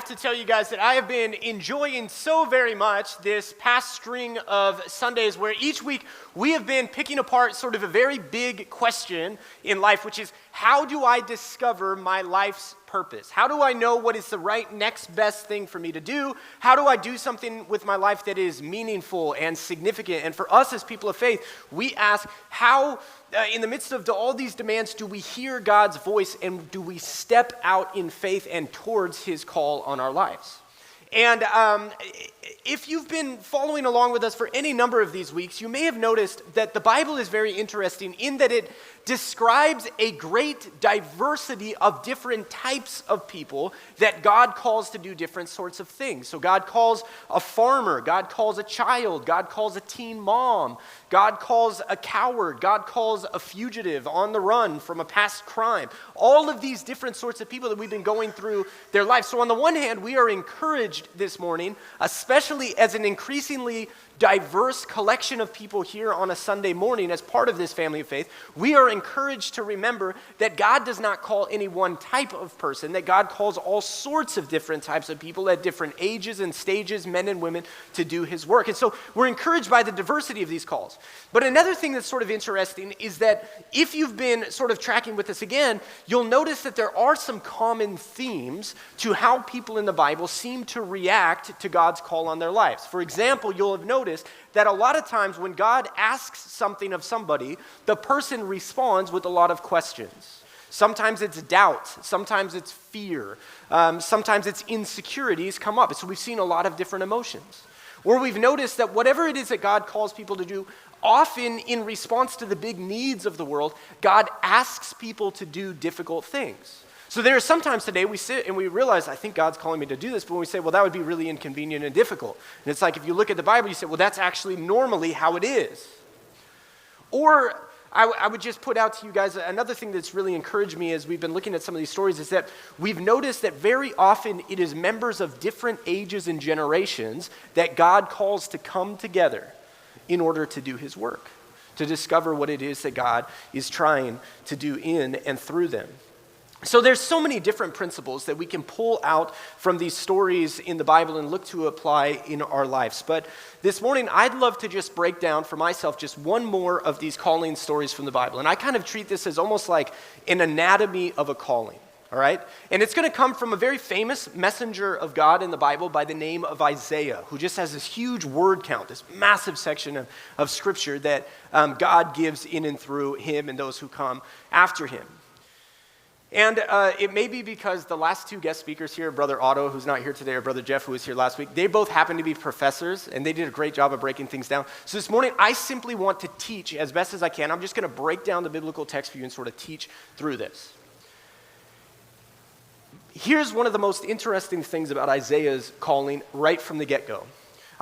have to tell you guys that I have been enjoying so very much this past string of Sundays where each week we have been picking apart sort of a very big question in life, which is, how do I discover my life's purpose? How do I know what is the right next best thing for me to do? How do I do something with my life that is meaningful and significant? And for us as people of faith, we ask, how, in the midst of all these demands, do we hear God's voice and do we step out in faith and towards his call on our lives? And if you've been following along with us for any number of these weeks, you may have noticed that the Bible is very interesting in that it describes a great diversity of different types of people that God calls to do different sorts of things. So God calls a farmer, God calls a child, God calls a teen mom, God calls a coward, God calls a fugitive on the run from a past crime. All of these different sorts of people that we've been going through their lives. So on the one hand, we are encouraged this morning, especially as an increasingly diverse collection of people here on a Sunday morning as part of this family of faith, we are encouraged to remember that God does not call any one type of person, that God calls all sorts of different types of people at different ages and stages, men and women, to do his work. And so we're encouraged by the diversity of these calls. But another thing that's sort of interesting is that if you've been sort of tracking with us again, you'll notice that there are some common themes to how people in the Bible seem to react to God's call on their lives. For example, you'll have noticed that a lot of times when God asks something of somebody, the person responds with a lot of questions. Sometimes it's doubt, sometimes it's fear, sometimes it's insecurities come up. So we've seen a lot of different emotions. Or we've noticed that whatever it is that God calls people to do, often in response to the big needs of the world, God asks people to do difficult things. So there are sometimes today we sit and we realize, I think God's calling me to do this, but when we say, well, that would be really inconvenient and difficult. And it's like, if you look at the Bible, you say, well, that's actually normally how it is. Or I would just put out to you guys, another thing that's really encouraged me as we've been looking at some of these stories is that we've noticed that very often it is members of different ages and generations that God calls to come together in order to do his work, to discover what it is that God is trying to do in and through them. So there's so many different principles that we can pull out from these stories in the Bible and look to apply in our lives. But this morning, I'd love to just break down for myself just one more of these calling stories from the Bible. And I kind of treat this as almost like an anatomy of a calling, all right? And it's going to come from a very famous messenger of God in the Bible by the name of Isaiah, who just has this huge word count, this massive section of scripture that God gives in and through him and those who come after him. And it may be because the last two guest speakers here, Brother Otto, who's not here today, or Brother Jeff, who was here last week, they both happen to be professors, and they did a great job of breaking things down. So this morning, I simply want to teach as best as I can. I'm just going to break down the biblical text for you and sort of teach through this. Here's one of the most interesting things about Isaiah's calling right from the get-go.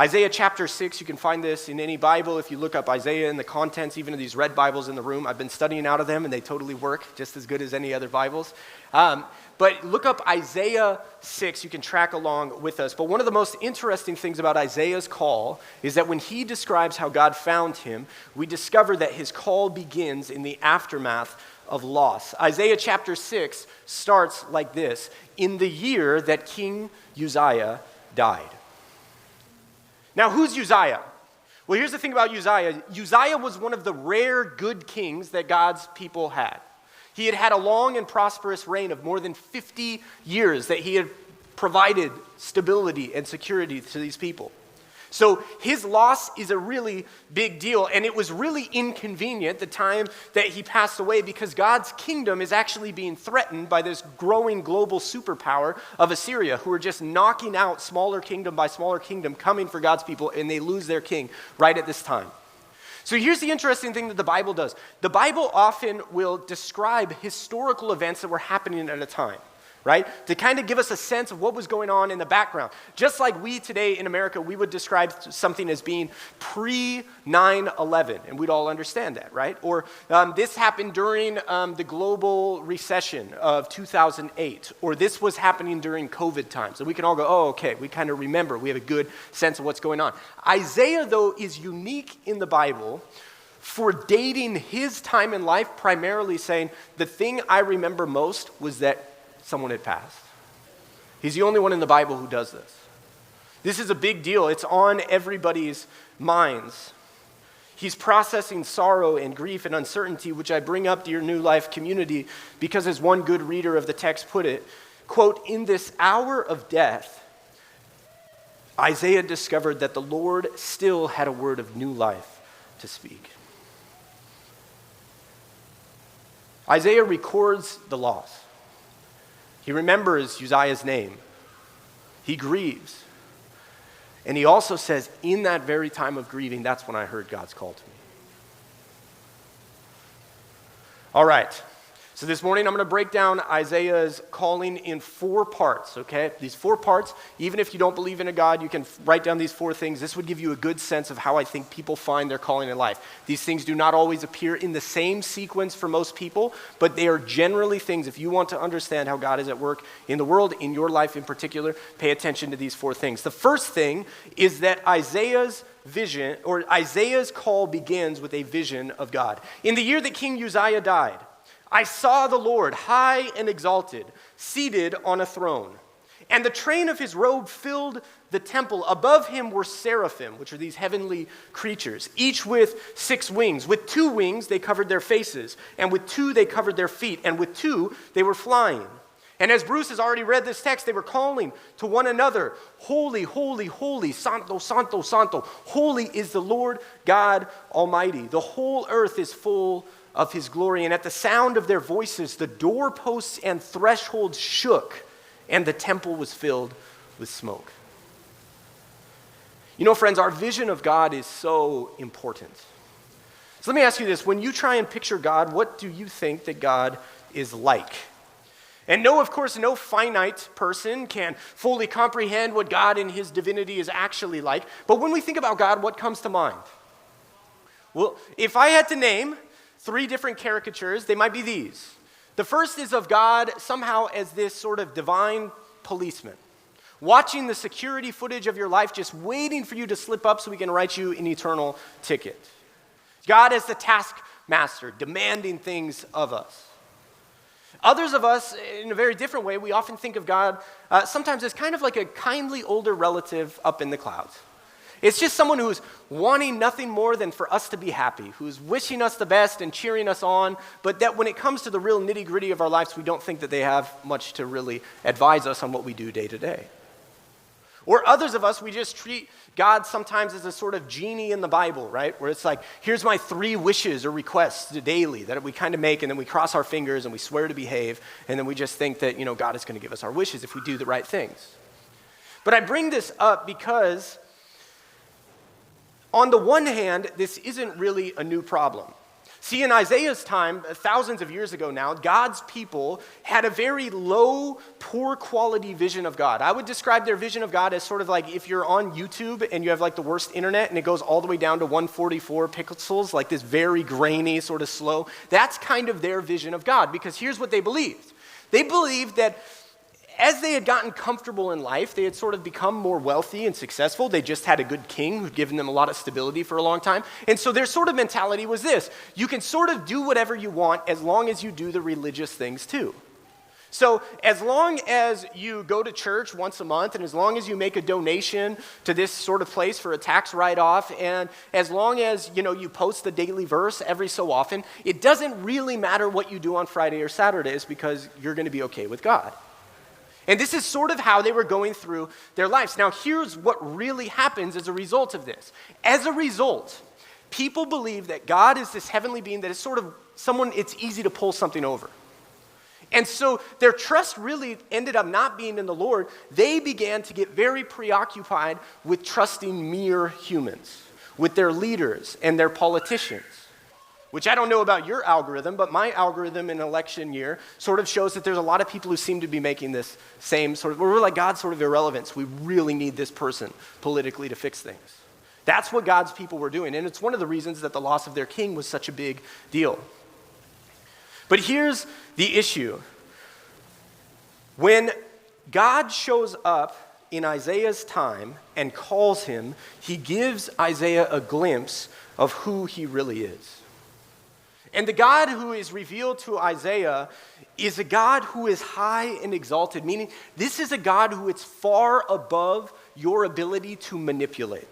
Isaiah chapter 6, you can find this in any Bible. If you look up Isaiah and the contents, even of these red Bibles in the room, I've been studying out of them and they totally work just as good as any other Bibles. But look up Isaiah 6, you can track along with us. But one of the most interesting things about Isaiah's call is that when he describes how God found him, we discover that his call begins in the aftermath of loss. Isaiah chapter 6 starts like this: in the year that King Uzziah died. Now, who's Uzziah? Well, here's the thing about Uzziah. Uzziah was one of the rare good kings that God's people had. He had had a long and prosperous reign of more than 50 years that he had provided stability and security to these people. So his loss is a really big deal, and it was really inconvenient the time that he passed away because God's kingdom is actually being threatened by this growing global superpower of Assyria, who are just knocking out smaller kingdom by smaller kingdom, coming for God's people, and they lose their king right at this time. So here's the interesting thing that the Bible does. The Bible often will describe historical events that were happening at a time, right? To kind of give us a sense of what was going on in the background. Just like we today in America, we would describe something as being pre-9/11, and we'd all understand that, right? Or this happened during the global recession of 2008, or this was happening during COVID times. And we can all go, oh, okay, we kind of remember. We have a good sense of what's going on. Isaiah, though, is unique in the Bible for dating his time in life, primarily saying, the thing I remember most was that someone had passed. He's the only one in the Bible who does this. This is a big deal. It's on everybody's minds. He's processing sorrow and grief and uncertainty, which I bring up to your New Life community because, as one good reader of the text put it, quote, "In this hour of death, Isaiah discovered that the Lord still had a word of new life to speak." Isaiah records the loss. He remembers Uzziah's name. He grieves. And he also says, in that very time of grieving, that's when I heard God's call to me. All right. So this morning I'm going to break down Isaiah's calling in 4 parts, okay? These 4 parts, even if you don't believe in a God, you can write down these 4 things. This would give you a good sense of how I think people find their calling in life. These things do not always appear in the same sequence for most people, but they are generally things, if you want to understand how God is at work in the world, in your life in particular, pay attention to these 4 things. The first thing is that Isaiah's vision, or Isaiah's call begins with a vision of God. In the year that King Uzziah died, I saw the Lord high and exalted, seated on a throne. And the train of his robe filled the temple. Above him were seraphim, which are these heavenly creatures, each with 6 wings. With 2 wings they covered their faces, and with 2 they covered their feet, and with 2 they were flying. And as Bruce has already read this text, they were calling to one another, "Holy, holy, holy, Santo, Santo, Santo. Holy is the Lord God Almighty. The whole earth is full of his glory." And at the sound of their voices, the doorposts and thresholds shook, and the temple was filled with smoke. You know, friends, our vision of God is so important. So let me ask you this. When you try and picture God, what do you think that God is like? And no, of course, no finite person can fully comprehend what God in his divinity is actually like. But when we think about God, what comes to mind? Well, if I had to name 3 different caricatures, they might be these. The first is of God somehow as this sort of divine policeman, watching the security footage of your life, just waiting for you to slip up so we can write you an eternal ticket. God as the taskmaster, demanding things of us. Others of us, in a very different way, we often think of God sometimes as kind of like a kindly older relative up in the clouds. It's just someone who's wanting nothing more than for us to be happy, who's wishing us the best and cheering us on, but that when it comes to the real nitty-gritty of our lives, we don't think that they have much to really advise us on what we do day to day. Or others of us, we just treat God sometimes as a sort of genie in the Bible, right? Where it's like, here's my 3 wishes or requests daily that we kind of make, and then we cross our fingers and we swear to behave, and then we just think that, God is going to give us our wishes if we do the right things. But I bring this up because on the one hand, this isn't really a new problem. See, in Isaiah's time, thousands of years ago now, God's people had a very low, poor quality vision of God. I would describe their vision of God as sort of like if you're on YouTube and you have like the worst internet and it goes all the way down to 144 pixels, like this very grainy, sort of slow. That's kind of their vision of God, because here's what they believed. They believed that as they had gotten comfortable in life, they had sort of become more wealthy and successful. They just had a good king who'd given them a lot of stability for a long time. And so their sort of mentality was this: you can sort of do whatever you want as long as you do the religious things too. So as long as you go to church once a month, and as long as you make a donation to this sort of place for a tax write-off, and as long as you post the daily verse every so often, it doesn't really matter what you do on Friday or Saturdays, because you're going to be okay with God. And this is sort of how they were going through their lives. Now, here's what really happens as a result of this. As a result, people believe that God is this heavenly being that is sort of someone it's easy to pull something over. And so their trust really ended up not being in the Lord. They began to get very preoccupied with trusting mere humans, with their leaders and their politicians. Which I don't know about your algorithm, but my algorithm in election year sort of shows that there's a lot of people who seem to be making this same sort of, we're like, God's sort of irrelevant, so we really need this person politically to fix things. That's what God's people were doing, and it's one of the reasons that the loss of their king was such a big deal. But here's the issue. When God shows up in Isaiah's time and calls him, he gives Isaiah a glimpse of who he really is. And the God who is revealed to Isaiah is a God who is high and exalted, meaning this is a God who is far above your ability to manipulate.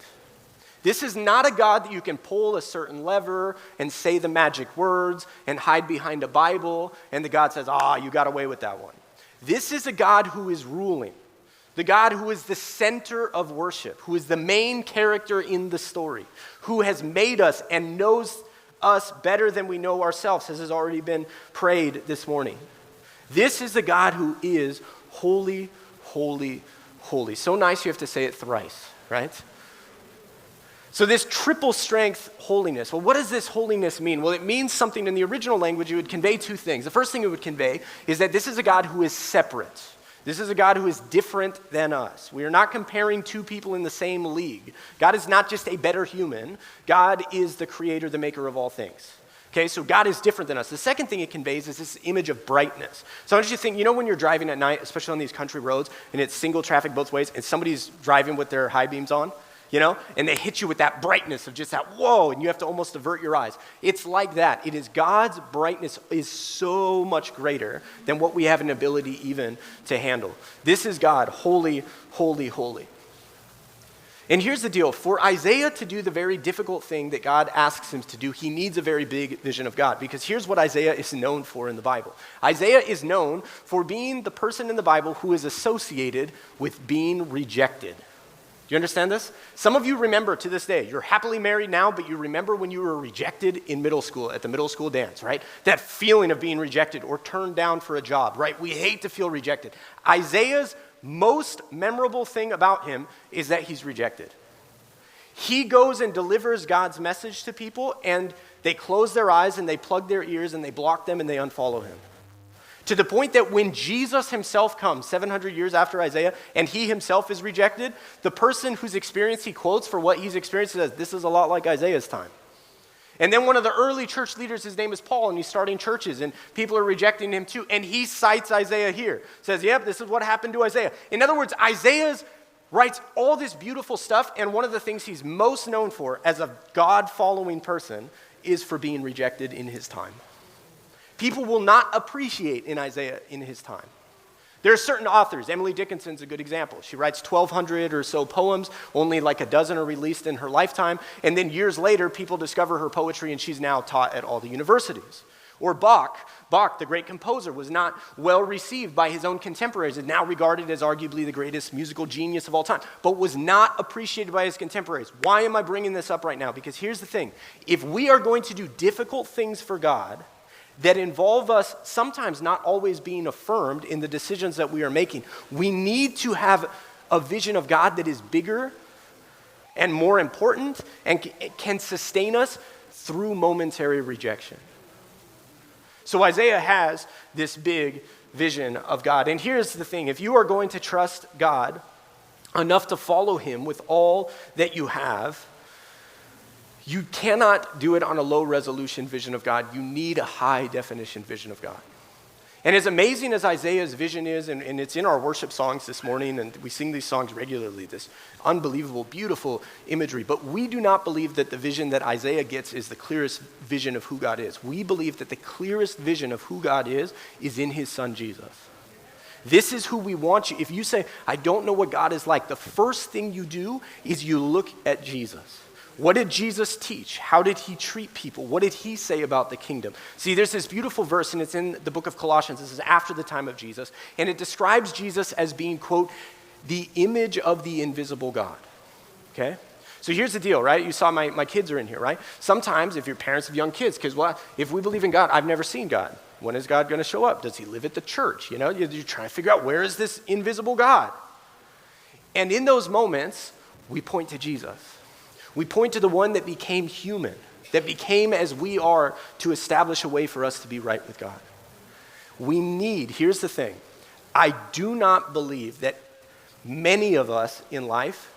This is not a God that you can pull a certain lever and say the magic words and hide behind a Bible, and the God says, you got away with that one. This is a God who is ruling, the God who is the center of worship, who is the main character in the story, who has made us and knows us better than we know ourselves, as has already been prayed this morning. This is the God who is holy, holy, holy. So nice you have to say it thrice, right? So this triple strength holiness, well, what does this holiness mean? Well, it means something in the original language. It would convey two things. The first thing it would convey is that this is a God who is separate. This is a God who is different than us. We are not comparing two people in the same league. God is not just a better human. God is the creator, the maker of all things. Okay, so God is different than us. The second thing it conveys is this image of brightness. So I want you to think, when you're driving at night, especially on these country roads, and it's single traffic both ways, and somebody's driving with their high beams on, and they hit you with that brightness of just that, whoa, and you have to almost avert your eyes. It's like that. It is God's brightness is so much greater than what we have an ability even to handle. This is God, holy, holy, holy. And here's the deal. For Isaiah to do the very difficult thing that God asks him to do, he needs a very big vision of God. Because here's what Isaiah is known for in the Bible. Isaiah is known for being the person in the Bible who is associated with being rejected. Do you understand this? Some of you remember to this day, you're happily married now, but you remember when you were rejected in middle school, at the middle school dance, right? That feeling of being rejected or turned down for a job, right? We hate to feel rejected. Isaiah's most memorable thing about him is that he's rejected. He goes and delivers God's message to people, and they close their eyes and they plug their ears and they block them and they unfollow him. To the point that when Jesus himself comes 700 years after Isaiah and he himself is rejected, the person whose experience he quotes for what he's experienced says, this is a lot like Isaiah's time. And then one of the early church leaders, his name is Paul, and he's starting churches, and people are rejecting him too. And he cites Isaiah here. Says, yep, this is what happened to Isaiah. In other words, Isaiah writes all this beautiful stuff, and one of the things he's most known for as a God-following person is for being rejected in his time. People will not appreciate in Isaiah in his time. There are certain authors. Emily Dickinson's a good example. She writes 1,200 or so poems. Only like a dozen are released in her lifetime. And then years later, people discover her poetry, and she's now taught at all the universities. Or Bach, the great composer, was not well received by his own contemporaries, and now regarded as arguably the greatest musical genius of all time, but was not appreciated by his contemporaries. Why am I bringing this up right now? Because here's the thing. If we are going to do difficult things for God that involve us sometimes not always being affirmed in the decisions that we are making, we need to have a vision of God that is bigger and more important and can sustain us through momentary rejection. So Isaiah has this big vision of God. And here's the thing. If you are going to trust God enough to follow him with all that you have, you cannot do it on a low-resolution vision of God. You need a high-definition vision of God. And as amazing as Isaiah's vision is, and it's in our worship songs this morning, and we sing these songs regularly, this unbelievable, beautiful imagery, but we do not believe that the vision that Isaiah gets is the clearest vision of who God is. We believe that the clearest vision of who God is in his son Jesus. This is who we want you. If you say, I don't know what God is like, the first thing you do is you look at Jesus. What did Jesus teach? How did he treat people? What did he say about the kingdom? See, there's this beautiful verse, and it's in the book of Colossians. This is after the time of Jesus, and it describes Jesus as being, quote, the image of the invisible God, okay? So here's the deal, right? You saw my kids are in here, right? Sometimes, if you're parents of young kids, because, well, if we believe in God, I've never seen God. When is God going to show up? Does he live at the church? You're trying to figure out, where is this invisible God? And in those moments, we point to Jesus. We point to the one that became human, that became as we are to establish a way for us to be right with God. Here's the thing, I do not believe that many of us in life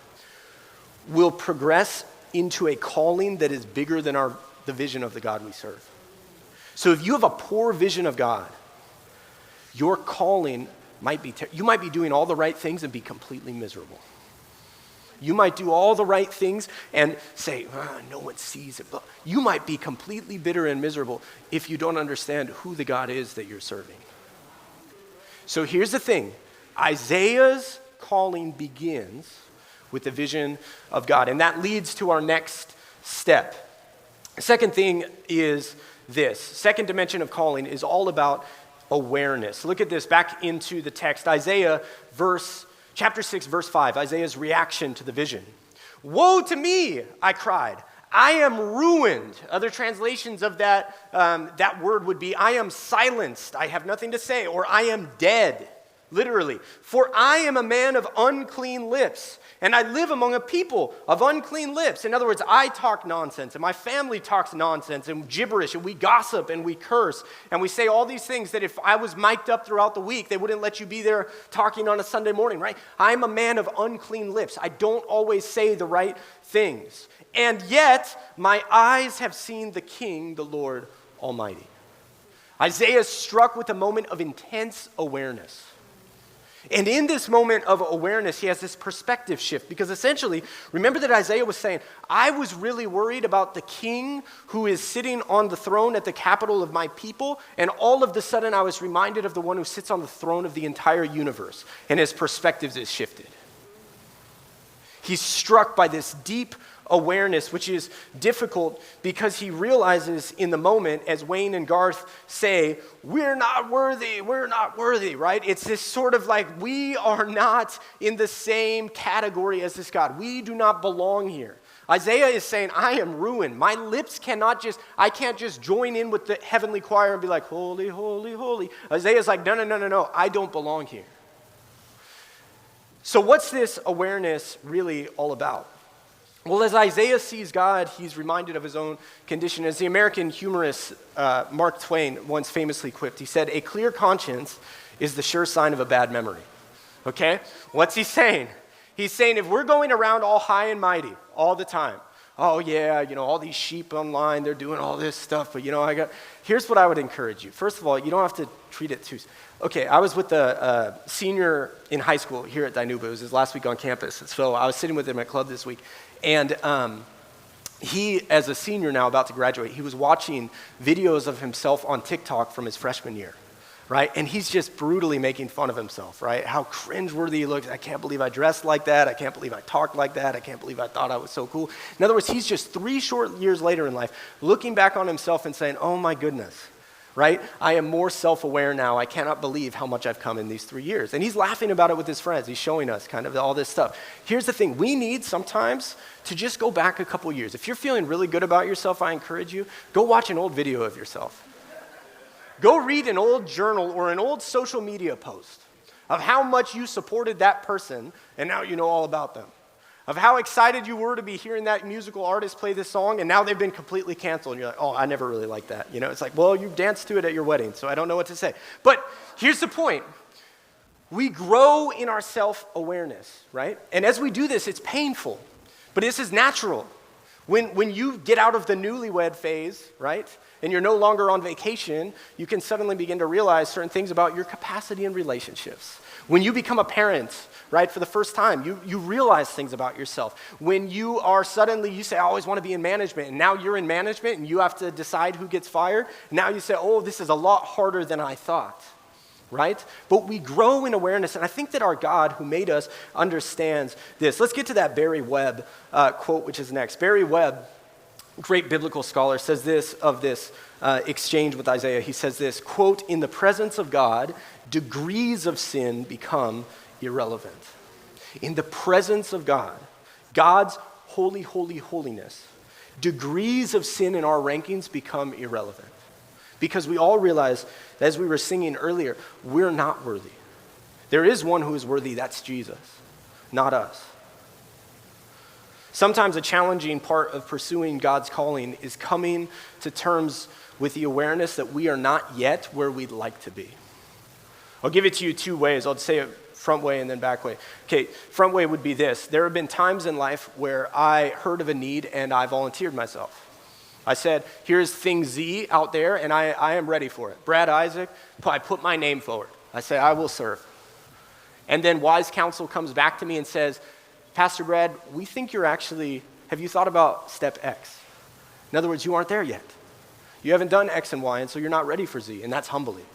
will progress into a calling that is bigger than the vision of the God we serve. So if you have a poor vision of God, your calling might be, you might be doing all the right things and be completely miserable. You might do all the right things and say, no one sees it. But you might be completely bitter and miserable if you don't understand who the God is that you're serving. So here's the thing. Isaiah's calling begins with the vision of God, and that leads to our next step. The second thing is this. Second dimension of calling is all about awareness. Look at this, back into the text. Isaiah, chapter 6, verse 5, Isaiah's reaction to the vision. Woe to me, I cried. I am ruined. Other translations of that word would be, I am silenced. I have nothing to say, or I am dead, literally. For I am a man of unclean lips, and I live among a people of unclean lips. In other words, I talk nonsense, and my family talks nonsense and gibberish, and we gossip and we curse, and we say all these things that if I was mic'd up throughout the week, they wouldn't let you be there talking on a Sunday morning, right? I'm a man of unclean lips. I don't always say the right things. And yet, my eyes have seen the King, the Lord Almighty. Isaiah is struck with a moment of intense awareness. And in this moment of awareness, he has this perspective shift, because essentially, remember that Isaiah was saying, I was really worried about the king who is sitting on the throne at the capital of my people, and all of a sudden I was reminded of the one who sits on the throne of the entire universe, and his perspective is shifted. He's struck by this deep awareness, which is difficult because he realizes in the moment, as Wayne and Garth say, we're not worthy, right? It's this sort of like, we are not in the same category as this God. We do not belong here. Isaiah is saying, I am ruined. My lips I can't just join in with the heavenly choir and be like, holy, holy, holy. Isaiah's like, no, I don't belong here. So what's this awareness really all about? Well, as Isaiah sees God, he's reminded of his own condition. As the American humorist Mark Twain once famously quipped, he said, a clear conscience is the sure sign of a bad memory. Okay? What's he saying? He's saying if we're going around all high and mighty all the time, oh yeah, all these sheep online, they're doing all this stuff, but here's what I would encourage you. First of all, you don't have to treat it too. Okay, I was with a senior in high school here at Dinuba. It was his last week on campus. So I was sitting with him at club this week. And he, as a senior now about to graduate, he was watching videos of himself on TikTok from his freshman year, right? And he's just brutally making fun of himself, right? How cringeworthy he looks. I can't believe I dressed like that. I can't believe I talked like that. I can't believe I thought I was so cool. In other words, he's just 3 short years later in life looking back on himself and saying, oh my goodness, right? I am more self-aware now. I cannot believe how much I've come in these 3 years. And he's laughing about it with his friends. He's showing us kind of all this stuff. Here's the thing. We need sometimes to just go back a couple years. If you're feeling really good about yourself, I encourage you, go watch an old video of yourself. Go read an old journal or an old social media post of how much you supported that person, and now you know all about them. Of how excited you were to be hearing that musical artist play this song, and now they've been completely canceled, and you're like, oh, I never really liked that. It's like, well, you danced to it at your wedding, so I don't know what to say. But here's the point. We grow in our self-awareness, right? And as we do this, it's painful, but this is natural. When you get out of the newlywed phase, right, and you're no longer on vacation, you can suddenly begin to realize certain things about your capacity in relationships. When you become a parent, right, for the first time, you realize things about yourself. When you say, I always want to be in management, and now you're in management and you have to decide who gets fired. Now you say, oh, this is a lot harder than I thought, right? But we grow in awareness, and I think that our God who made us understands this. Let's get to that Barry Webb quote, which is next. Barry Webb, great biblical scholar, says this of this exchange with Isaiah. He says this, quote, in the presence of God, degrees of sin become irrelevant. In the presence of God, God's holy, holy, holiness, degrees of sin in our rankings become irrelevant. Because we all realize, as we were singing earlier, we're not worthy. There is one who is worthy, that's Jesus, not us. Sometimes a challenging part of pursuing God's calling is coming to terms with the awareness that we are not yet where we'd like to be. I'll give it to you 2 ways. I'll say it front way and then back way. Okay, front way would be this. There have been times in life where I heard of a need and I volunteered myself. I said, here's thing Z out there and I am ready for it. Brad, Isaac, I put my name forward. I say, I will serve. And then wise counsel comes back to me and says, Pastor Brad, we think have you thought about step X? In other words, you aren't there yet. You haven't done X and Y, and so you're not ready for Z, and that's humbling.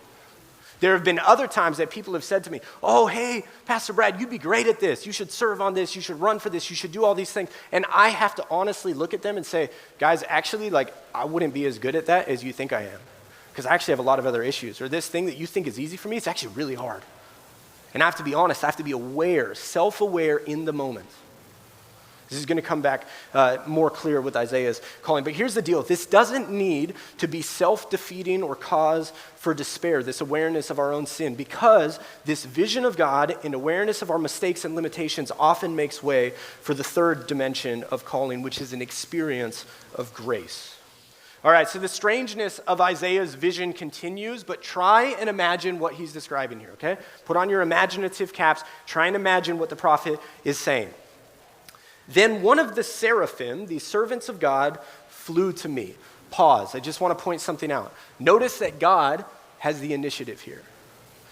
There have been other times that people have said to me, oh, hey, Pastor Brad, you'd be great at this. You should serve on this. You should run for this. You should do all these things. And I have to honestly look at them and say, guys, actually, I wouldn't be as good at that as you think I am. Because I actually have a lot of other issues. Or this thing that you think is easy for me, it's actually really hard. And I have to be honest. I have to be aware, self-aware in the moment. This is going to come back more clear with Isaiah's calling. But here's the deal. This doesn't need to be self-defeating or cause for despair, this awareness of our own sin, because this vision of God and awareness of our mistakes and limitations often makes way for the third dimension of calling, which is an experience of grace. All right, so the strangeness of Isaiah's vision continues, but try and imagine what he's describing here, okay? Put on your imaginative caps. Try and imagine what the prophet is saying. Then one of the seraphim, the servants of God, flew to me. Pause. I just want to point something out. Notice that God has the initiative here.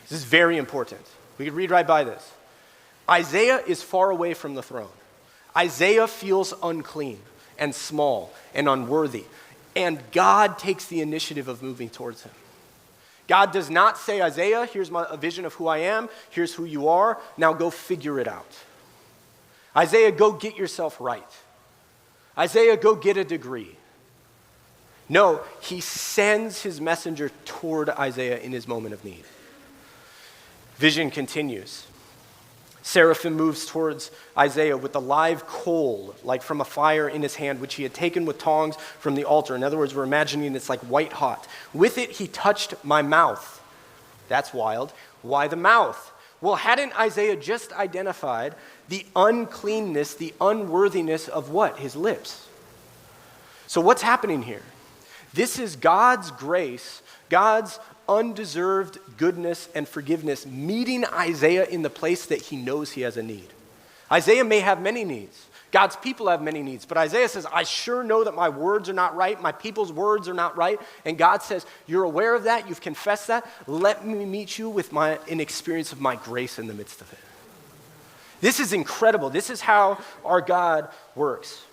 This is very important. We could read right by this. Isaiah is far away from the throne. Isaiah feels unclean and small and unworthy. And God takes the initiative of moving towards him. God does not say, Isaiah, here's a vision of who I am. Here's who you are. Now go figure it out. Isaiah, go get yourself right. Isaiah, go get a degree. No, he sends his messenger toward Isaiah in his moment of need. Vision continues. Seraphim moves towards Isaiah with a live coal, like from a fire in his hand, which he had taken with tongs from the altar. In other words, we're imagining it's like white hot. With it, he touched my mouth. That's wild. Why the mouth? Well, hadn't Isaiah just identified the uncleanness, the unworthiness of what? His lips. So what's happening here? This is God's grace, God's undeserved goodness and forgiveness meeting Isaiah in the place that he knows he has a need. Isaiah may have many needs. God's people have many needs. But Isaiah says, I sure know that my words are not right. My people's words are not right. And God says, you're aware of that. You've confessed that. Let me meet you with an experience of my grace in the midst of it. This is incredible. This is how our God works.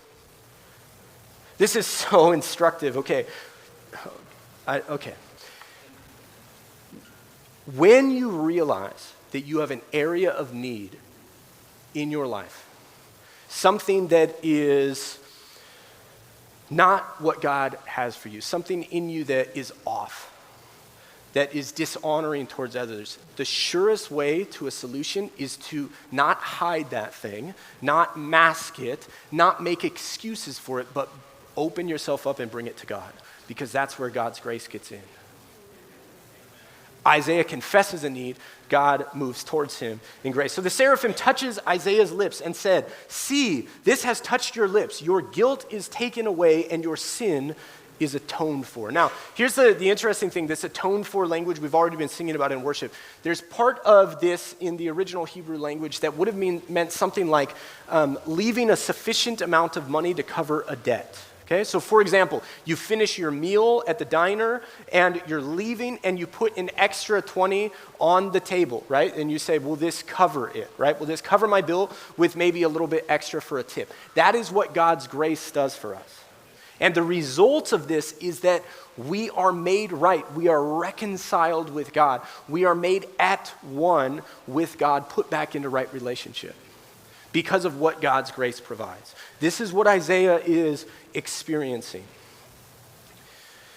This is so instructive. Okay. When you realize that you have an area of need in your life, something that is not what God has for you, something in you that is off, that is dishonoring towards others, the surest way to a solution is to not hide that thing, not mask it, not make excuses for it, but open yourself up and bring it to God, because that's where God's grace gets in. Isaiah confesses a need, God moves towards him in grace. So the seraphim touches Isaiah's lips and said, see, this has touched your lips. Your guilt is taken away and your sin is atoned for. Now, here's the interesting thing, this atoned for language we've already been singing about in worship. There's part of this in the original Hebrew language that would have meant something like leaving a sufficient amount of money to cover a debt. Okay, so for example, you finish your meal at the diner and you're leaving and you put an extra 20 on the table, right? And you say, will this cover it, right? Will this cover my bill with maybe a little bit extra for a tip? That is what God's grace does for us. And the result of this is that we are made right. We are reconciled with God. We are made at one with God, put back into right relationship because of what God's grace provides. This is what Isaiah is experiencing.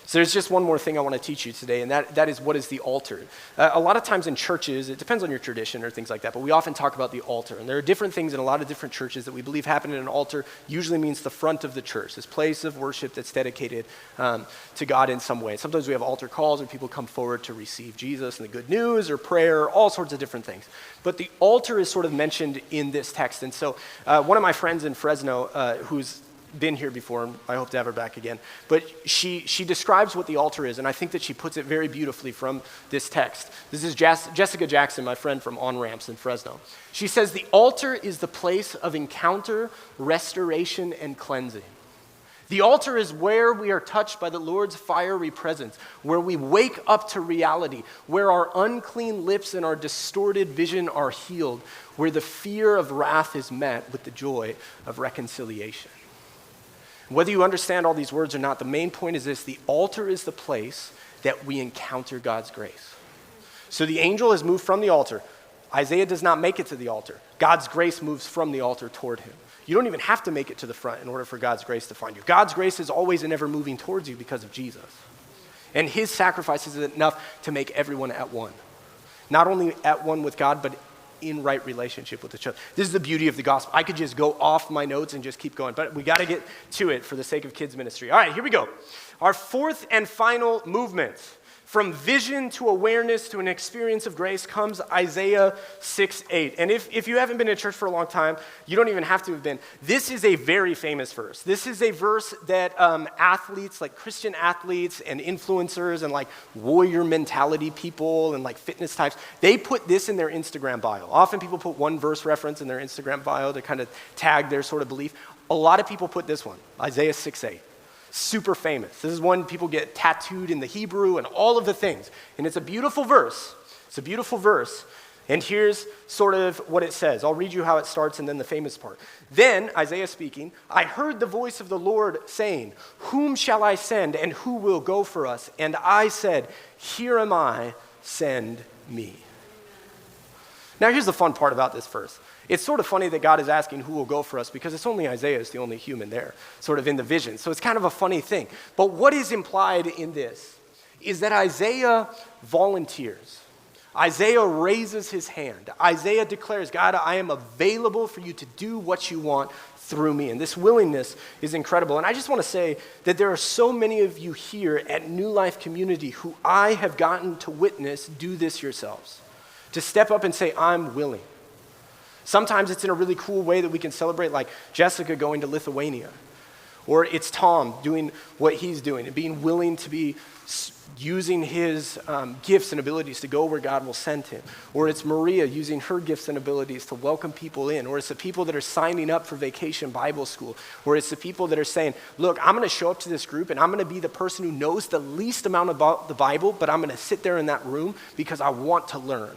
So there's just one more thing I want to teach you today, and that is what is the altar. A lot of times in churches, it depends on your tradition or things like that, but we often talk about the altar. And there are different things in a lot of different churches that we believe happen in an altar. Usually means the front of the church, this place of worship that's dedicated to God in some way. Sometimes we have altar calls where people come forward to receive Jesus and the good news or prayer, all sorts of different things. But the altar is sort of mentioned in this text. And so one of my friends in Fresno who's been here before, and I hope to have her back again. But she describes what the altar is, and I think that she puts it very beautifully from this text. This is Jessica Jackson, my friend from On Ramps in Fresno. She says, the altar is the place of encounter, restoration, and cleansing. The altar is where we are touched by the Lord's fiery presence, where we wake up to reality, where our unclean lips and our distorted vision are healed, where the fear of wrath is met with the joy of reconciliation. Whether you understand all these words or not, the main point is this: the altar is the place that we encounter God's grace. So the angel has moved from the altar. Isaiah does not make it to the altar. God's grace moves from the altar toward him. You don't even have to make it to the front in order for God's grace to find you. God's grace is always and ever moving towards you because of Jesus. And his sacrifice is enough to make everyone at one. Not only at one with God, but in right relationship with each other. This is the beauty of the gospel. I could just go off my notes and just keep going, but we got to get to it for the sake of kids ministry. All right, here we go. Our fourth and final movement. From vision to awareness to an experience of grace comes Isaiah 6:8. And if you haven't been in church for a long time, you don't even have to have been. This is a very famous verse. This is a verse that athletes, like Christian athletes and influencers and like warrior mentality people and like fitness types, they put this in their Instagram bio. Often people put one verse reference in their Instagram bio to kind of tag their sort of belief. A lot of people put this one, Isaiah 6:8. Super famous. This is one people get tattooed in the Hebrew and all of the things. And it's a beautiful verse. It's a beautiful verse. And here's sort of what it says. I'll read you how it starts and then the famous part. Then, Isaiah speaking, I heard the voice of the Lord saying, whom shall I send and who will go for us? And I said, here am I, send me. Now here's the fun part about this verse. It's sort of funny that God is asking who will go for us because it's only Isaiah is the only human there, sort of in the vision. So it's kind of a funny thing. But what is implied in this is that Isaiah volunteers. Isaiah raises his hand. Isaiah declares, God, I am available for you to do what you want through me. And this willingness is incredible. And I just want to say that there are so many of you here at New Life Community who I have gotten to witness do this yourselves. To step up and say, I'm willing. Sometimes it's in a really cool way that we can celebrate, like Jessica going to Lithuania. Or it's Tom doing what he's doing and being willing to be using his gifts and abilities to go where God will send him. Or it's Maria using her gifts and abilities to welcome people in. Or it's the people that are signing up for Vacation Bible School. Or it's the people that are saying, look, I'm going to show up to this group and I'm going to be the person who knows the least amount about the Bible, but I'm going to sit there in that room because I want to learn.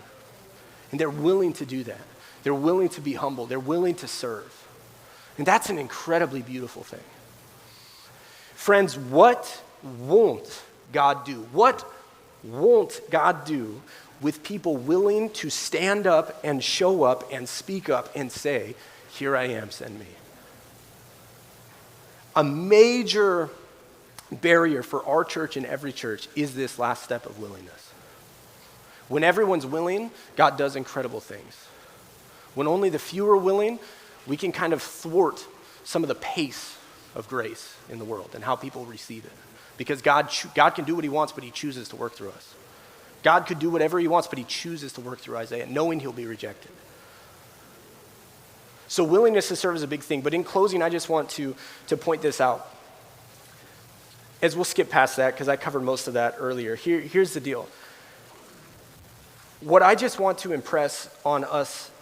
And they're willing to do that. They're willing to be humble. They're willing to serve. And that's an incredibly beautiful thing. Friends, what won't God do? What won't God do with people willing to stand up and show up and speak up and say, here I am, send me? A major barrier for our church and every church is this last step of willingness. When everyone's willing, God does incredible things. When only the few are willing, we can kind of thwart some of the pace of grace in the world and how people receive it. Because God can do what he wants, but he chooses to work through us. God could do whatever he wants, but he chooses to work through Isaiah, knowing he'll be rejected. So willingness to serve is a big thing. But in closing, I just want to point this out. As we'll skip past that, because I covered most of that earlier. Here's the deal. What I just want to impress on us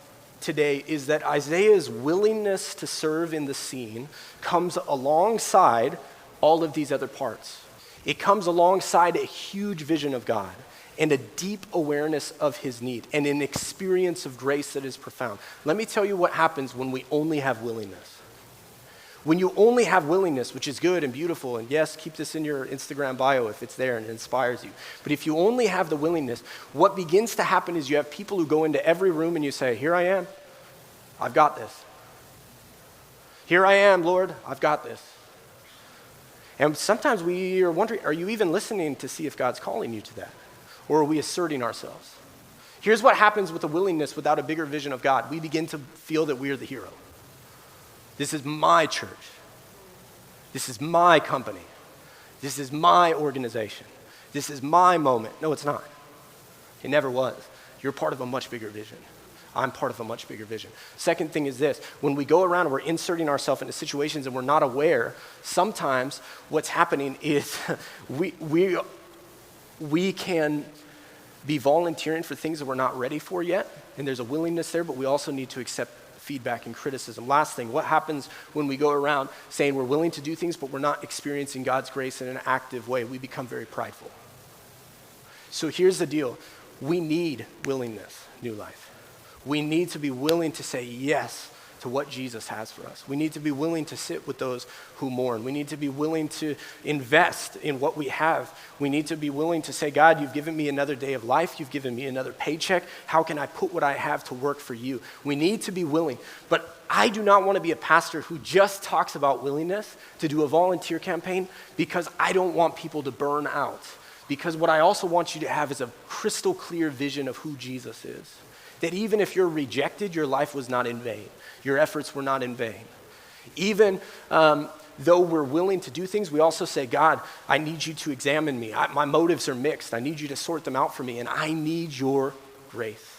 today is that Isaiah's willingness to serve in the scene comes alongside all of these other parts. It comes alongside a huge vision of God and a deep awareness of his need and an experience of grace that is profound. Let me tell you what happens when we only have willingness. When you only have willingness, which is good and beautiful, and yes, keep this in your Instagram bio if it's there and it inspires you. But if you only have the willingness, what begins to happen is you have people who go into every room and you say, here I am, I've got this. Here I am, Lord, I've got this. And sometimes we are wondering, are you even listening to see if God's calling you to that? Or are we asserting ourselves? Here's what happens with a willingness without a bigger vision of God. We begin to feel that we are the hero. This is my church. This is my company. This is my organization. This is my moment. No, it's not. It never was. You're part of a much bigger vision. I'm part of a much bigger vision. Second thing is this. When we go around and we're inserting ourselves into situations and we're not aware, sometimes what's happening is we can be volunteering for things that we're not ready for yet, and there's a willingness there, but we also need to accept feedback and criticism. Last thing, what happens when we go around saying we're willing to do things, but we're not experiencing God's grace in an active way? We become very prideful. So here's the deal. We need willingness, New Life. We need to be willing to say yes to to what Jesus has for us. We need to be willing to sit with those who mourn. We need to be willing to invest in what we have. We need to be willing to say, God, you've given me another day of life. You've given me another paycheck. How can I put what I have to work for you? We need to be willing. But I do not want to be a pastor who just talks about willingness to do a volunteer campaign because I don't want people to burn out. Because what I also want you to have is a crystal clear vision of who Jesus is. That even if you're rejected, your life was not in vain. Your efforts were not in vain. Even though we're willing to do things, we also say, God, I need you to examine me. My motives are mixed. I need you to sort them out for me, and I need your grace.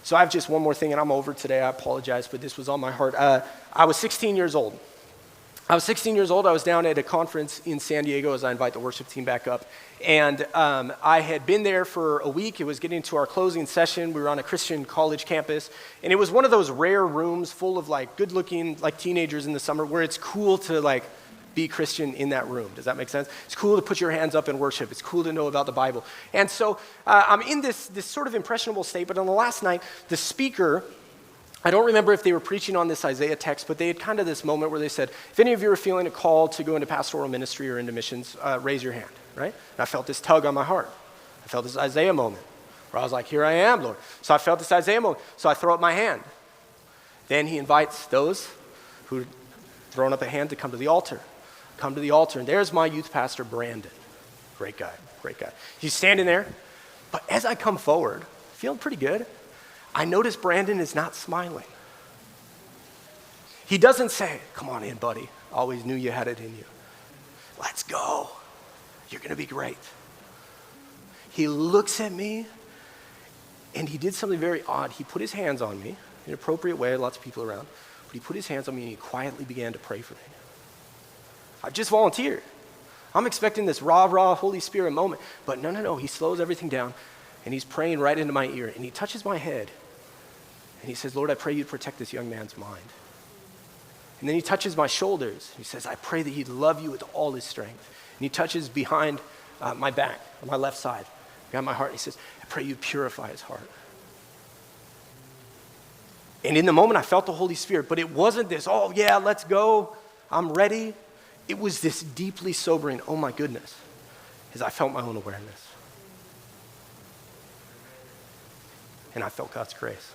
So I have just one more thing, and I'm over today. I apologize, but this was on my heart. I was 16 years old. I was down at a conference in San Diego as I invite the worship team back up. And I had been there for a week. It was getting to our closing session. We were on a Christian college campus. And it was one of those rare rooms full of like good-looking like teenagers in the summer where it's cool to like be Christian in that room. Does that make sense? It's cool to put your hands up and worship. It's cool to know about the Bible. And so I'm in this sort of impressionable state. But on the last night, the speaker, I don't remember if they were preaching on this Isaiah text, but they had kind of this moment where they said, if any of you are feeling a call to go into pastoral ministry or into missions, raise your hand, right? And I felt this tug on my heart. I felt this Isaiah moment where I was like, here I am, Lord. So I felt this Isaiah moment. So I throw up my hand. Then he invites those who'd thrown up a hand to come to the altar. Come to the altar, and there's my youth pastor, Brandon. Great guy. He's standing there, but as I come forward, feeling pretty good, I notice Brandon is not smiling. He doesn't say, come on in, buddy. Always knew you had it in you. Let's go. You're going to be great. He looks at me, and he did something very odd. He put his hands on me in an appropriate way, lots of people around, but he put his hands on me, and he quietly began to pray for me. I've just volunteered. I'm expecting this rah, Holy Spirit moment, but no. He slows everything down, and he's praying right into my ear, and he touches my head. And he says, Lord, I pray you protect this young man's mind. And then he touches my shoulders. He says, I pray that he'd love you with all his strength. And he touches behind my back, on my left side, behind my heart. And he says, I pray you purify his heart. And in the moment, I felt the Holy Spirit, but it wasn't this, oh yeah, let's go, I'm ready. It was this deeply sobering, oh my goodness, as I felt my own awareness. And I felt God's grace.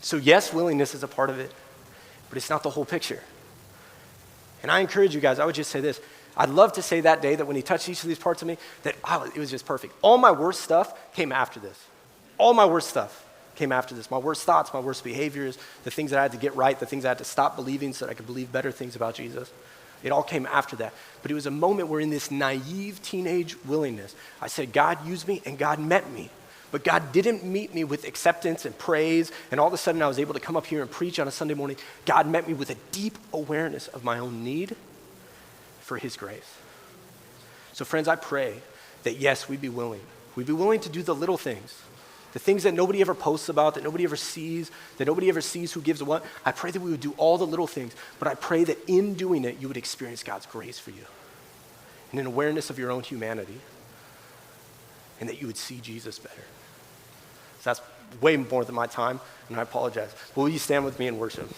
So yes, willingness is a part of it, but it's not the whole picture. And I encourage you guys, I would just say this. I'd love to say that day that when he touched each of these parts of me, that it was just perfect. All my worst stuff came after this. All my worst stuff came after this. My worst thoughts, my worst behaviors, the things that I had to get right, the things I had to stop believing so that I could believe better things about Jesus. It all came after that. But it was a moment where in this naive teenage willingness, I said, God used me and God met me. But God didn't meet me with acceptance and praise, and all of a sudden I was able to come up here and preach on a Sunday morning. God met me with a deep awareness of my own need for his grace. So friends, I pray that yes, we'd be willing. We'd be willing to do the little things, the things that nobody ever posts about, that nobody ever sees who gives a what. I pray that we would do all the little things, but I pray that in doing it, you would experience God's grace for you and an awareness of your own humanity, and that you would see Jesus better. So that's way more than my time, and I apologize. But will you stand with me and worship?